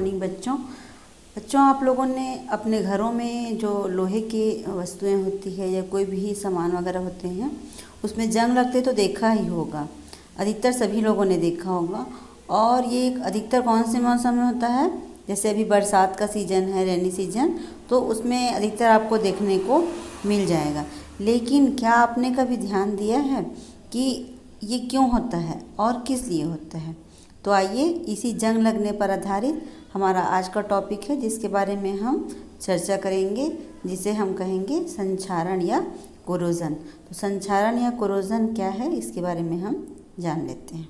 Morning बच्चों आप लोगों ने अपने घरों में जो लोहे की वस्तुएं होती है या कोई भी सामान वगैरह होते हैं उसमें जंग लगते तो देखा ही होगा। अधिकतर सभी लोगों ने देखा होगा। और ये अधिकतर कौन से मौसम में होता है? जैसे अभी बरसात का सीज़न है, रेनी सीजन, तो उसमें अधिकतर आपको देखने को मिल जाएगा। लेकिन क्या आपने कभी ध्यान दिया है कि ये क्यों होता है और किस लिए होता है? तो आइए इसी जंग लगने पर आधारित हमारा आज का टॉपिक है, जिसके बारे में हम चर्चा करेंगे, जिसे हम कहेंगे संक्षारण या कोरोजन। तो संक्षारण या कोरोजन क्या है, इसके बारे में हम जान लेते हैं।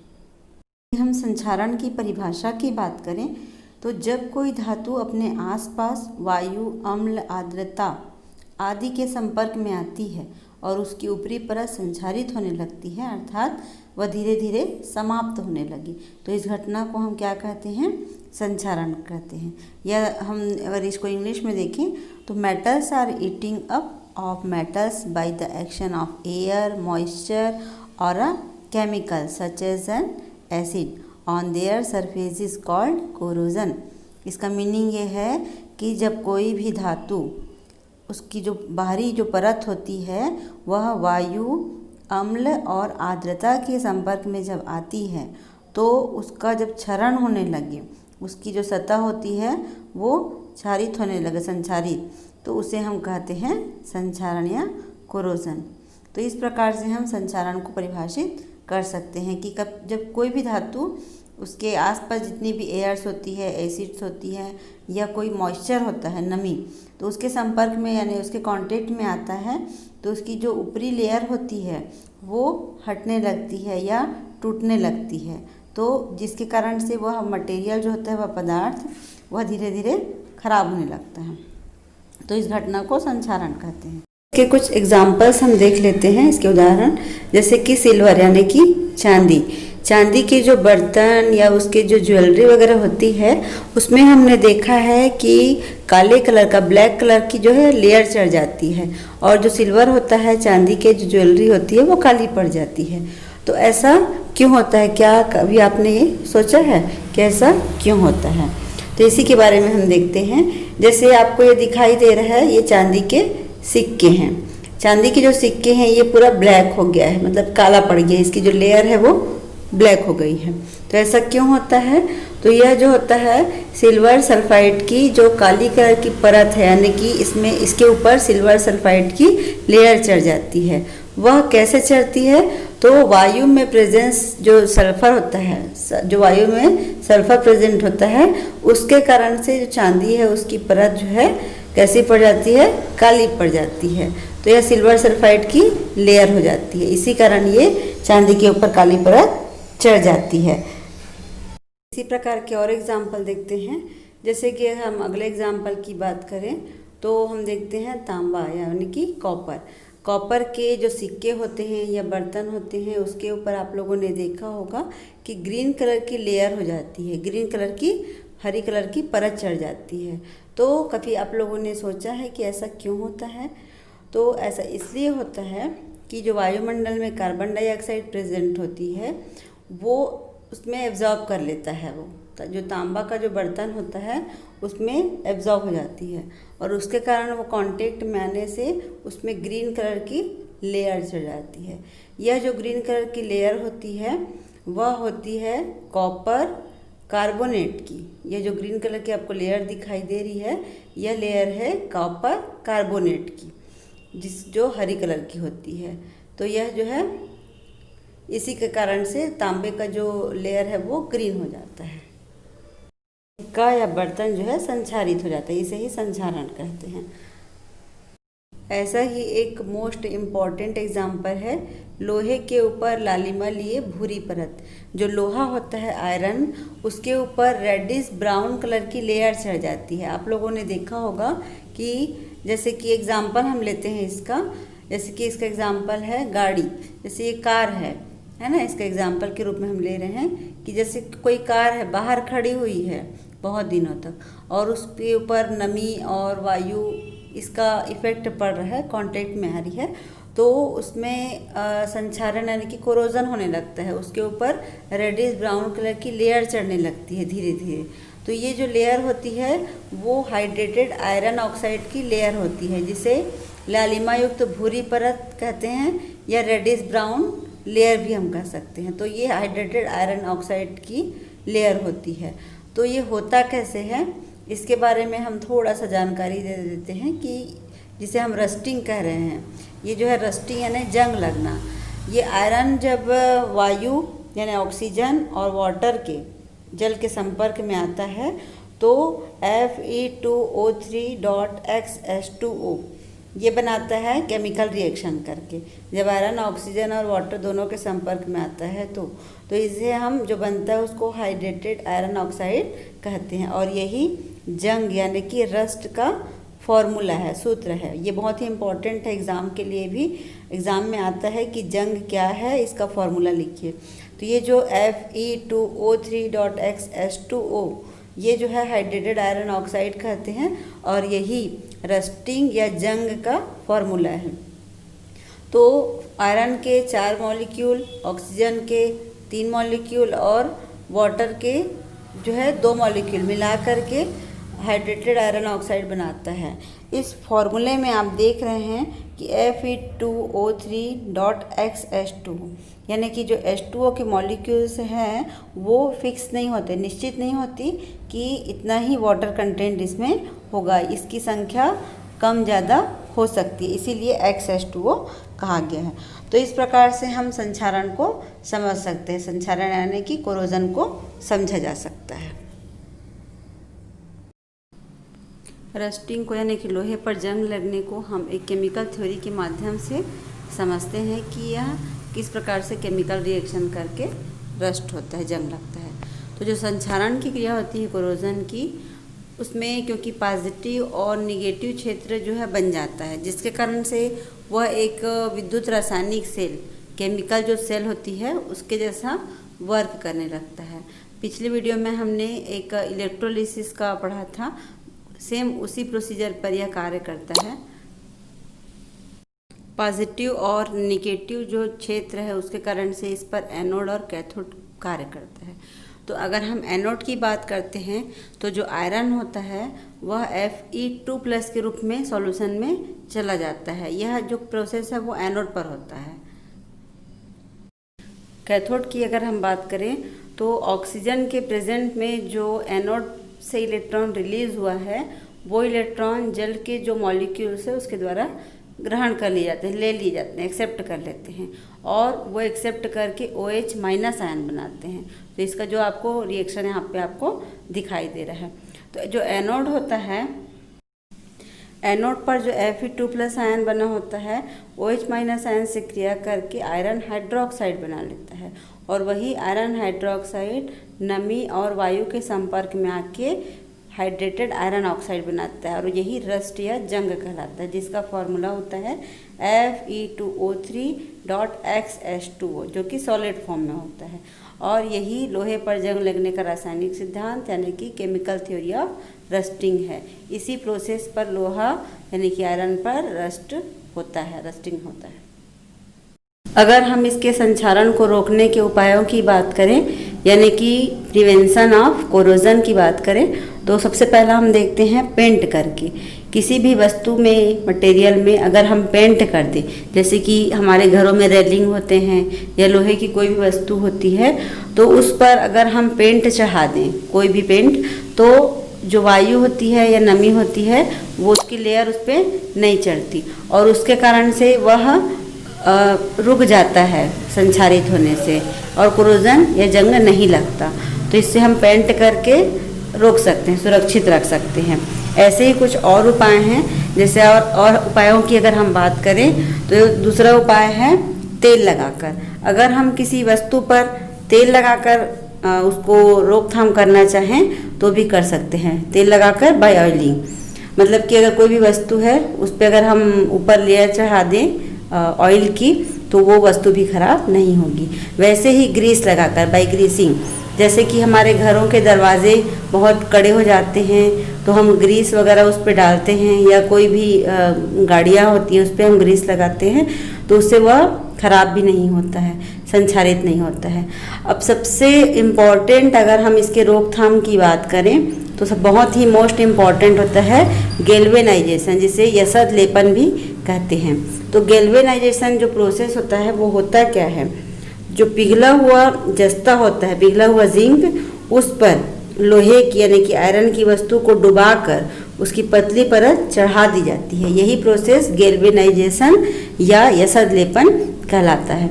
हम संक्षारण की परिभाषा की बात करें तो जब कोई धातु अपने आसपास वायु, अम्ल, आर्द्रता आदि के संपर्क में आती है और उसकी ऊपरी परत संक्षारित होने लगती है, अर्थात वह धीरे धीरे समाप्त होने लगी, तो इस घटना को हम क्या कहते हैं? संक्षारण कहते हैं। या हम अगर इसको इंग्लिश में देखें तो metals are eating up of metals by the action of air, moisture और a chemical such as an acid on their surface is called corrosion. इसका मीनिंग ये है कि जब कोई भी धातु उसकी जो बाहरी जो परत होती है वह वायु, अम्ल और आर्द्रता के संपर्क में जब आती है तो उसका जब क्षरण होने लगे, उसकी जो सतह होती है वो क्षारित होने लगे, संक्षारित, तो उसे हम कहते हैं संक्षारण या कोरोजन। तो इस प्रकार से हम संक्षारण को परिभाषित कर सकते हैं कि जब कोई भी धातु उसके आसपास जितनी भी एयर्स होती है, एसिड्स होती है या कोई मॉइस्चर होता है, नमी, तो उसके संपर्क में यानी उसके कांटेक्ट में आता है तो उसकी जो ऊपरी लेयर होती है वो हटने लगती है या टूटने लगती है, तो जिसके कारण से वह मटेरियल जो होता है, वह पदार्थ, वह धीरे धीरे खराब होने लगता है। तो इस घटना को संक्षारण कहते हैं। इसके कुछ एग्जाम्पल्स हम देख लेते हैं, इसके उदाहरण, जैसे कि सिल्वर यानी कि चांदी के जो बर्तन या उसके जो ज्वेलरी वगैरह होती है उसमें हमने देखा है कि काले कलर का, ब्लैक कलर की जो है लेयर चढ़ जाती है, और जो सिल्वर होता है, चांदी के जो ज्वेलरी होती है वो काली पड़ जाती है। तो ऐसा क्यों होता है? क्या कभी आपने ये सोचा है कि ऐसा क्यों होता है? तो इसी के बारे में हम देखते हैं। जैसे आपको ये दिखाई दे रहा है, ये चांदी के सिक्के हैं। चांदी के जो सिक्के हैं ये पूरा ब्लैक हो गया है, मतलब काला पड़ गया, इसकी जो लेयर है वो ब्लैक हो गई है। तो ऐसा क्यों होता है? तो यह जो होता है सिल्वर सल्फाइड की जो काली कलर की परत है, यानी कि इसमें इसके ऊपर सिल्वर सल्फाइड की लेयर चढ़ जाती है। वह कैसे चढ़ती है? तो वायु में प्रेजेंस जो सल्फर होता है, जो वायु में सल्फर प्रेजेंट होता है, उसके कारण से जो चांदी है उसकी परत जो है कैसी पड़ जाती है? काली पड़ जाती है। तो यह सिल्वर सल्फाइड की लेयर हो जाती है, इसी कारण ये चांदी के ऊपर काली परत चढ़ जाती है। इसी प्रकार के और एग्जाम्पल देखते हैं। जैसे कि हम अगले एग्जाम्पल की बात करें तो हम देखते हैं तांबा यानी कि कॉपर के जो सिक्के होते हैं या बर्तन होते हैं उसके ऊपर आप लोगों ने देखा होगा कि ग्रीन कलर की लेयर हो जाती है, ग्रीन कलर की, हरी कलर की परत चढ़ जाती है। तो कभी आप लोगों ने सोचा है कि ऐसा क्यों होता है? तो ऐसा इसलिए होता है कि जो वायुमंडल में कार्बन डाइऑक्साइड प्रेजेंट होती है वो उसमें एब्जॉर्ब कर लेता है, वो जो तांबा का जो बर्तन होता है उसमें एब्जॉर्ब हो जाती है, और उसके कारण वो कांटेक्ट में आने से उसमें ग्रीन कलर की लेयर चढ़ जाती है। यह जो ग्रीन कलर की लेयर होती है वह होती है कॉपर कार्बोनेट की। यह जो ग्रीन कलर की आपको लेयर दिखाई दे रही है, यह लेयर है कॉपर कार्बोनेट की, जो हरी कलर की होती है। तो यह जो है इसी के कारण से तांबे का जो लेयर है वो ग्रीन हो जाता है, सिक्का या बर्तन जो है संक्षारित हो जाता है, इसे ही संक्षारण कहते हैं। ऐसा ही एक मोस्ट इम्पॉर्टेंट एग्जाम्पल है लोहे के ऊपर लालिमा लिए भूरी परत। जो लोहा होता है आयरन, उसके ऊपर रेडिश ब्राउन कलर की लेयर चढ़ जाती है। आप लोगों ने देखा होगा कि जैसे कि एग्जाम्पल हम लेते हैं इसका, जैसे कि इसका एग्जाम्पल है गाड़ी, जैसे ये कार है ना, इसका एग्जाम्पल के रूप में हम ले रहे हैं कि जैसे कोई कार है बाहर खड़ी हुई है बहुत दिनों तक, और उसके ऊपर नमी और वायु इसका इफेक्ट पड़ रहा है, कांटेक्ट में आ रही है, तो उसमें संक्षारण यानी कि कोरोजन होने लगता है, उसके ऊपर रेडिश ब्राउन कलर की लेयर चढ़ने लगती है धीरे धीरे। तो ये जो लेयर होती है वो हाइड्रेटेड आयरन ऑक्साइड की लेयर होती है, जिसे लालिमा युक्त भूरी परत कहते हैं या रेडिश ब्राउन लेयर भी हम कह सकते हैं। तो ये हाइड्रेटेड आयरन ऑक्साइड की लेयर होती है। तो ये होता कैसे है, इसके बारे में हम थोड़ा सा जानकारी दे देते हैं कि जिसे हम रस्टिंग कह रहे हैं। ये जो है रस्टिंग यानी जंग लगना। ये आयरन जब वायु यानी ऑक्सीजन और वाटर के जल के संपर्क में आता है तो Fe2O3.XH2O ये बनाता है केमिकल रिएक्शन करके। जब आयरन ऑक्सीजन और वाटर दोनों के संपर्क में आता है तो इसे हम जो बनता है उसको हाइड्रेटेड आयरन ऑक्साइड कहते हैं। और यही जंग यानी कि रस्ट का फॉर्मूला है, सूत्र है। ये बहुत ही इम्पोर्टेंट है, एग्ज़ाम के लिए भी एग्ज़ाम में आता है कि जंग क्या है, इसका फॉर्मूला लिखिए। तो ये जो Fe2O3.XH2O ये जो है हाइड्रेटेड आयरन ऑक्साइड कहते हैं और यही रस्टिंग या जंग का फॉर्मूला है। तो आयरन के 4 मॉलिक्यूल, ऑक्सीजन के 3 मॉलिक्यूल और वाटर के जो है 2 मॉलिक्यूल मिला करके हाइड्रेटेड आयरन ऑक्साइड बनाता है। इस फॉर्मूले में आप देख रहे हैं कि Fe2O3.XH2 यानी कि जो H2O के मॉलिक्यूल्स हैं वो फिक्स नहीं होते, निश्चित नहीं होती कि इतना ही वाटर कंटेंट इसमें होगा, इसकी संख्या कम ज़्यादा हो सकती है, इसीलिए XH2O कहा गया है। तो इस प्रकार से हम संक्षारण को समझ सकते हैं। संक्षारण यानी कि कोरोजन को समझा जा सकता है। रस्टिंग को यानी कि लोहे पर जंग लगने को हम एक केमिकल थ्योरी के माध्यम से समझते हैं कि यह किस प्रकार से केमिकल रिएक्शन करके रस्ट होता है, जंग लगता है। तो जो संक्षारण की क्रिया होती है कोरोजन की, उसमें क्योंकि पॉजिटिव और निगेटिव क्षेत्र जो है बन जाता है, जिसके कारण से वह एक विद्युत रासायनिक सेल, केमिकल जो सेल होती है उसके जैसा वर्क करने लगता है। पिछले वीडियो में हमने एक इलेक्ट्रोलिसिस का पढ़ा था, सेम उसी प्रोसीजर पर यह कार्य करता है। पॉजिटिव और निगेटिव जो क्षेत्र है उसके कारण से इस पर एनोड और कैथोड कार्य करता है। तो अगर हम एनोड की बात करते हैं तो जो आयरन होता है वह Fe2+ के रूप में सॉल्यूशन में चला जाता है। यह जो प्रोसेस है वो एनोड पर होता है। कैथोड की अगर हम बात करें तो ऑक्सीजन के प्रेजेंट में जो एनोड से इलेक्ट्रॉन रिलीज हुआ है वो इलेक्ट्रॉन जल के जो मॉलिक्यूल्स है उसके द्वारा ग्रहण कर लिए जाते हैं, ले लिए जाते हैं, एक्सेप्ट कर लेते हैं और वो एक्सेप्ट करके OH- आयन बनाते हैं। तो इसका जो आपको रिएक्शन यहाँ पे आपको दिखाई दे रहा है। तो जो एनोड होता है, एनोड पर जो Fe2+ आयन बना होता है OH- आयन से क्रिया करके आयरन हाइड्रोक्साइड बना लेता है और वही आयरन हाइड्रोक्साइड नमी और वायु के संपर्क में आके हाइड्रेटेड आयरन ऑक्साइड बनाता है और यही रस्ट या जंग कहलाता है, जिसका फॉर्मूला होता है Fe2O3.XH2O जो कि सॉलिड फॉर्म में होता है। और यही लोहे पर जंग लगने का रासायनिक सिद्धांत यानी कि केमिकल थ्योरी ऑफ रस्टिंग है। इसी प्रोसेस पर लोहा यानी कि आयरन पर रस्ट होता है, रस्टिंग होता है। अगर हम इसके संक्षारण को रोकने के उपायों की बात करें यानी कि प्रिवेंशन ऑफ कोरोजन की बात करें तो सबसे पहला हम देखते हैं पेंट करके। किसी भी वस्तु में, मटेरियल में अगर हम पेंट कर दें, जैसे कि हमारे घरों में रेलिंग होते हैं या लोहे की कोई भी वस्तु होती है, तो उस पर अगर हम पेंट चढ़ा दें, कोई भी पेंट, तो जो वायु होती है या नमी होती है वो उसकी लेयर उस पर नहीं चढ़ती और उसके कारण से वह रुक जाता है संक्षारित होने से और कोरोजन या जंग नहीं लगता। तो इससे हम पेंट करके रोक सकते हैं, सुरक्षित रख सकते हैं। ऐसे ही कुछ और उपाय हैं, जैसे और उपायों की अगर हम बात करें तो दूसरा उपाय है तेल लगाकर। अगर हम किसी वस्तु पर तेल लगाकर उसको रोकथाम करना चाहें तो भी कर सकते हैं। तेल लगाकर बाय ऑयलिंग, मतलब कि अगर कोई भी वस्तु है उस पर अगर हम ऊपर लेयर चढ़ा दें ऑयल की तो वो वस्तु भी खराब नहीं होगी। वैसे ही ग्रीस लगाकर, बाय ग्रीसिंग, जैसे कि हमारे घरों के दरवाजे बहुत कड़े हो जाते हैं तो हम ग्रीस वगैरह उस पर डालते हैं या कोई भी गाड़ियाँ होती हैं उस पर हम ग्रीस लगाते हैं तो उससे वह खराब भी नहीं होता है। संचारित नहीं होता है। अब सबसे इम्पॉर्टेंट अगर हम इसके रोकथाम की बात करें तो सब बहुत ही मोस्ट इम्पॉर्टेंट होता है गैल्वेनाइजेशन, जिसे यसद लेपन भी कहते हैं। तो गैल्वेनाइजेशन जो प्रोसेस होता है वो होता क्या है, जो पिघला हुआ जस्ता होता है, पिघला हुआ जिंक, उस पर लोहे की यानी कि आयरन की वस्तु को डुबाकर उसकी पतली परत चढ़ा दी जाती है। यही प्रोसेस गैल्वेनाइजेशन या यसद लेपन कहलाता है।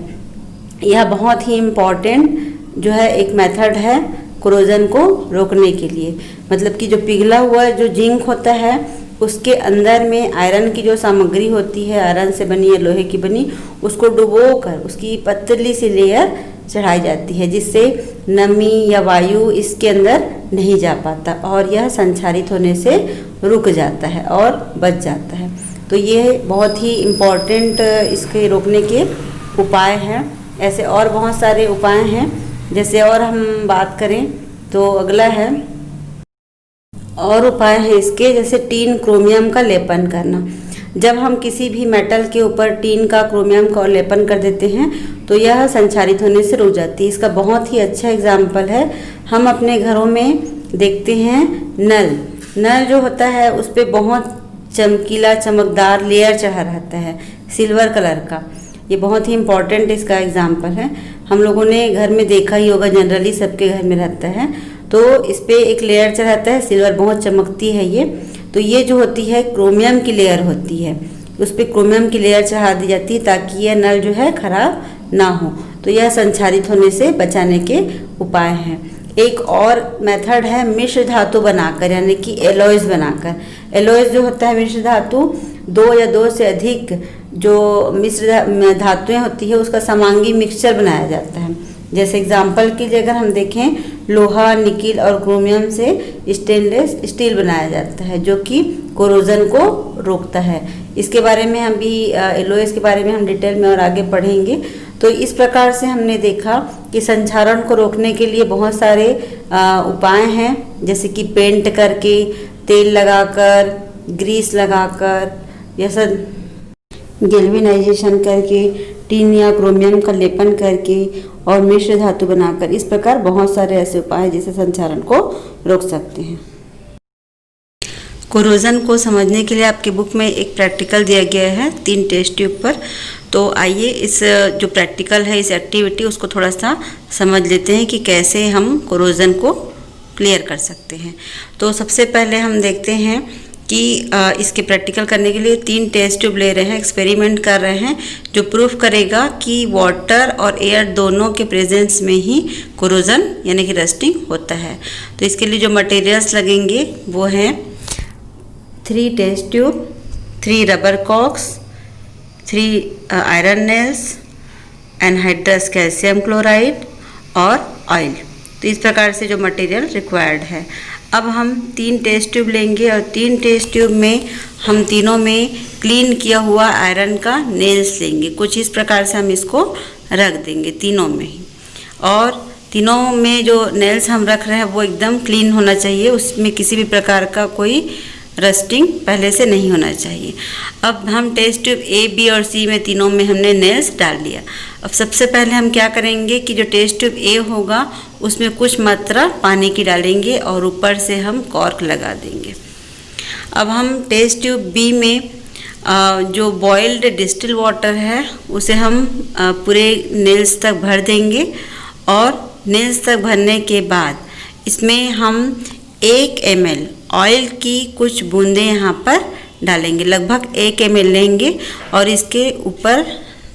यह बहुत ही इम्पॉर्टेंट जो है एक मेथड है कोरोजन को रोकने के लिए। मतलब कि जो पिघला हुआ जो जिंक होता है उसके अंदर में आयरन की जो सामग्री होती है, आयरन से बनी या लोहे की बनी, उसको डुबोकर उसकी पतली सी लेयर चढ़ाई जाती है, जिससे नमी या वायु इसके अंदर नहीं जा पाता और यह संचारित होने से रुक जाता है और बच जाता है। तो ये बहुत ही इम्पॉर्टेंट इसके रोकने के उपाय हैं। ऐसे और बहुत सारे उपाय हैं। जैसे और हम बात करें तो अगला है और उपाय है इसके, जैसे टीन क्रोमियम का लेपन करना। जब हम किसी भी मेटल के ऊपर टीन का क्रोमियम का लेपन कर देते हैं तो यह संचारित होने से रुक जाती है। इसका बहुत ही अच्छा एग्जाम्पल है, हम अपने घरों में देखते हैं नल जो होता है उस पर बहुत चमकीला चमकदार लेयर चढ़ा रहता है सिल्वर कलर का। ये बहुत ही इम्पॉर्टेंट इसका एग्जाम्पल है। हम लोगों ने घर में देखा ही होगा, जनरली सबके घर में रहता है। तो इस पर एक लेयर चढ़ाता है सिल्वर, बहुत चमकती है ये। तो ये जो होती है क्रोमियम की लेयर होती है, उस पर क्रोमियम की लेयर चढ़ा दी जाती है ताकि यह नल जो है खराब ना हो। तो यह संचारित होने से बचाने के उपाय हैं। एक और मेथड है मिश्र धातु बनाकर, यानी कि एलॉयज बनाकर। एलॉयज जो होता है मिश्र धातु, 2 या 2 से अधिक जो मिश्र धातुएं होती है उसका समांगी मिक्सचर बनाया जाता है। जैसे एग्जाम्पल के लिए अगर हम देखें, लोहा, निकिल और क्रोमियम से स्टेनलेस स्टील बनाया जाता है जो कि कोरोजन को रोकता है। इसके बारे में हम भी एलॉयज के बारे में हम डिटेल में और आगे पढ़ेंगे। तो इस प्रकार से हमने देखा कि संक्षारण को रोकने के लिए बहुत सारे उपाय हैं, जैसे कि पेंट करके, तेल लगाकर, ग्रीस लगाकर, या गैल्वेनाइजेशन करके, टीन या क्रोमियम का लेपन करके और मिश्र धातु बनाकर। इस प्रकार बहुत सारे ऐसे उपाय हैं जिससे संक्षारण को रोक सकते हैं। कोरोजन को समझने के लिए आपकी बुक में एक प्रैक्टिकल दिया गया है 3 टेस्ट ट्यूब पर। तो आइए इस जो प्रैक्टिकल है, इस एक्टिविटी, उसको थोड़ा सा समझ लेते हैं कि कैसे हम कोरोजन को क्लियर कर सकते हैं। तो सबसे पहले हम देखते हैं कि इसके प्रैक्टिकल करने के लिए 3 टेस्ट ट्यूब ले रहे हैं, एक्सपेरिमेंट कर रहे हैं, जो प्रूफ करेगा कि वाटर और एयर दोनों के प्रेजेंस में ही कोरोजन यानी कि रस्टिंग होता है। तो इसके लिए जो मटेरियल्स लगेंगे वो हैं 3 test tube, 3 rubber corks, 3 iron nails, anhydrous calcium chloride और ऑयल। तो इस प्रकार से जो मटेरियल रिक्वायर्ड है। अब हम 3 टेस्ट ट्यूब लेंगे और 3 टेस्ट ट्यूब में हम तीनों में क्लीन किया हुआ आयरन का नेल्स लेंगे। कुछ इस प्रकार से हम इसको रख देंगे तीनों में ही, और तीनों में जो नेल्स हम रख रहे हैं वो एकदम क्लीन होना चाहिए, उसमें किसी भी प्रकार का कोई रस्टिंग पहले से नहीं होना चाहिए। अब हम टेस्ट ट्यूब ए, बी और सी में तीनों में हमने नेल्स डाल दिया। अब सबसे पहले हम क्या करेंगे कि जो टेस्ट ट्यूब ए होगा उसमें कुछ मात्रा पानी की डालेंगे और ऊपर से हम कॉर्क लगा देंगे। अब हम टेस्ट ट्यूब बी में जो बॉइल्ड डिस्टिल वाटर है उसे हम पूरे नेल्स तक भर देंगे, और नेल्स तक भरने के बाद इसमें हम 1 ml ऑयल की कुछ बूंदें यहाँ पर डालेंगे। लगभग 1 ml लेंगे और इसके ऊपर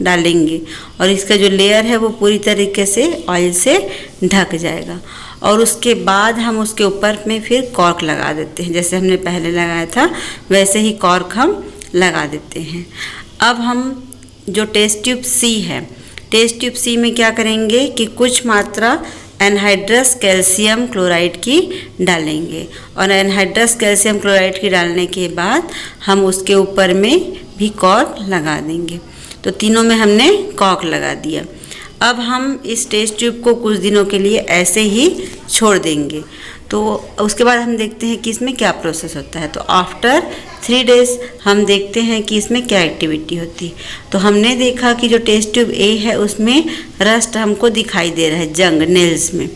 डालेंगे, और इसका जो लेयर है वो पूरी तरीके से ऑयल से ढक जाएगा। और उसके बाद हम उसके ऊपर में फिर कॉर्क लगा देते हैं, जैसे हमने पहले लगाया था वैसे ही कॉर्क हम लगा देते हैं। अब हम जो टेस्ट ट्यूब सी है, टेस्ट ट्यूब सी में क्या करेंगे कि कुछ मात्रा एनहाइड्रस कैल्शियम क्लोराइड की डालेंगे, और एनहाइड्रस कैल्शियम क्लोराइड की डालने के बाद हम उसके ऊपर में भी कॉर्क लगा देंगे। तो तीनों में हमने कॉर्क लगा दिया। अब हम इस टेस्ट ट्यूब को कुछ दिनों के लिए ऐसे ही छोड़ देंगे। तो उसके बाद हम देखते हैं कि इसमें क्या प्रोसेस होता है। तो आफ्टर 3 डेज हम देखते हैं कि इसमें क्या एक्टिविटी होती है। तो हमने देखा कि जो टेस्ट ट्यूब ए है उसमें रस्ट हमको दिखाई दे रहा है, जंग नेल्स में,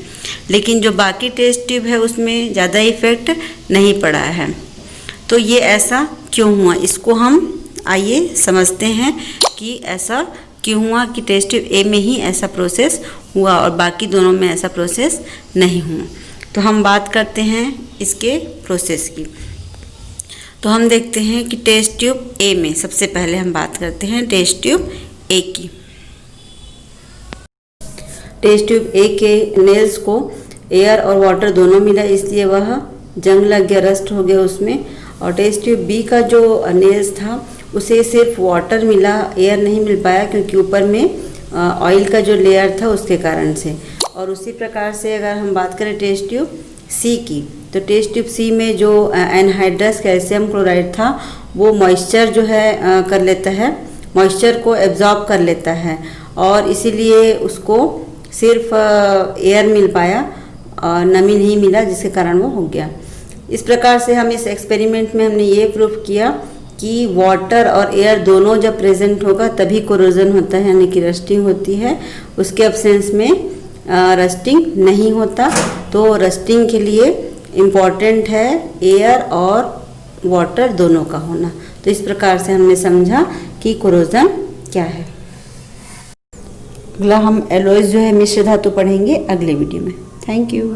लेकिन जो बाकी टेस्ट ट्यूब है उसमें ज़्यादा इफेक्ट नहीं पड़ा है। तो ये ऐसा क्यों हुआ, इसको हम आइए समझते हैं कि ऐसा क्यों हुआ कि टेस्ट ट्यूब ए में ही ऐसा प्रोसेस हुआ और बाकी दोनों में ऐसा प्रोसेस नहीं हुआ। तो हम बात करते हैं इसके प्रोसेस की। तो हम देखते हैं कि टेस्ट ट्यूब ए में सबसे पहले हम बात करते हैं टेस्ट ट्यूब ए की। टेस्ट ट्यूब ए के नेल्स को एयर और वाटर दोनों मिला, इसलिए वह जंग लग गया, रस्ट हो गया उसमें। और टेस्ट ट्यूब बी का जो नेल्स था उसे सिर्फ वाटर मिला, एयर नहीं मिल पाया, क्योंकि ऊपर में ऑयल का जो लेयर था उसके कारण से। और उसी प्रकार से अगर हम बात करें टेस्ट ट्यूब सी की, तो टेस्ट ट्यूब सी में जो एनहाइड्रस कैल्शियम क्लोराइड था वो मॉइस्चर जो है कर लेता है, मॉइस्चर को एब्जॉर्ब कर लेता है, और इसीलिए उसको सिर्फ एयर मिल पाया, नमी नहीं मिला, जिसके कारण वो हो गया। इस प्रकार से हम इस एक्सपेरिमेंट में हमने ये प्रूफ किया कि वाटर और एयर दोनों जब प्रेजेंट होगा तभी कोरोजन होता है, यानी कि रस्टिंग होती है। उसके एब्सेंस में रस्टिंग नहीं होता। तो रस्टिंग के लिए इम्पॉर्टेंट है एयर और वाटर दोनों का होना। तो इस प्रकार से हमने समझा कि कोरोजन क्या है। अगला हम एलॉयज जो है मिश्र धातु पढ़ेंगे अगले वीडियो में। Thank you.